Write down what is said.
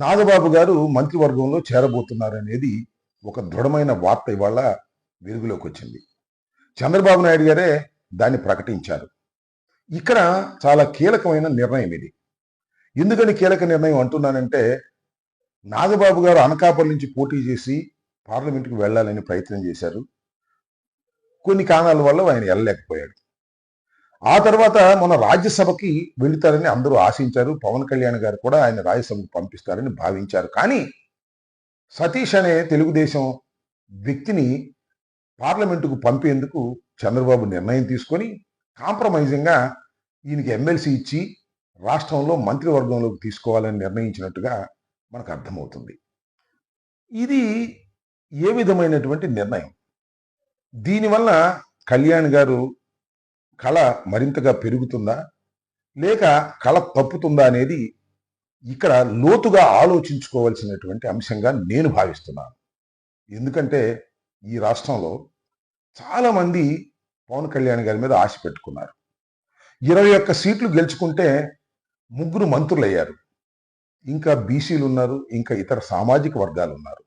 నాగబాబు గారు మంత్రివర్గంలో చేరబోతున్నారనేది ఒక దృఢమైన వార్త ఇవాళ వెలుగులోకి వచ్చింది. చంద్రబాబు నాయుడు గారే దాన్ని ప్రకటించారు. ఇక్కడ చాలా కీలకమైన నిర్ణయం ఇది. ఎందుకని కీలక నిర్ణయం అంటున్నానంటే, నాగబాబు గారు అనకాపల్లి నుంచి పోటీ చేసి పార్లమెంటుకు వెళ్ళాలని ప్రయత్నం చేశారు. కొన్ని కారణాల వల్ల ఆయన వెళ్ళలేకపోయాడు. ఆ తర్వాత మన రాజ్యసభకి వెళుతారని అందరూ ఆశించారు. పవన్ కళ్యాణ్ గారు కూడా ఆయన రాజ్యసభకు పంపిస్తారని భావించారు. కానీ సతీష్ అనే తెలుగుదేశం వ్యక్తిని పార్లమెంటుకు పంపేందుకు చంద్రబాబు నిర్ణయం తీసుకొని కాంప్రమైజింగ్గా ఈయనకి ఎమ్మెల్సీ ఇచ్చి రాష్ట్రంలో మంత్రివర్గంలోకి తీసుకోవాలని నిర్ణయించినట్టుగా మనకు అర్థమవుతుంది. ఇది ఏ విధమైనటువంటి నిర్ణయం? దీనివల్ల కళ్యాణ్ గారు కళ మరింతగా పెరుగుతుందా లేక కళ తప్పుతుందా అనేది ఇక్కడ లోతుగా ఆలోచించుకోవాల్సినటువంటి అంశంగా నేను భావిస్తున్నాను. ఎందుకంటే ఈ రాష్ట్రంలో చాలామంది పవన్ కళ్యాణ్ గారి మీద ఆశ పెట్టుకున్నారు. 21 సీట్లు గెలుచుకుంటే 3 మంత్రులు అయ్యారు. ఇంకా బీసీలు ఉన్నారు, ఇంకా ఇతర సామాజిక వర్గాలు ఉన్నారు.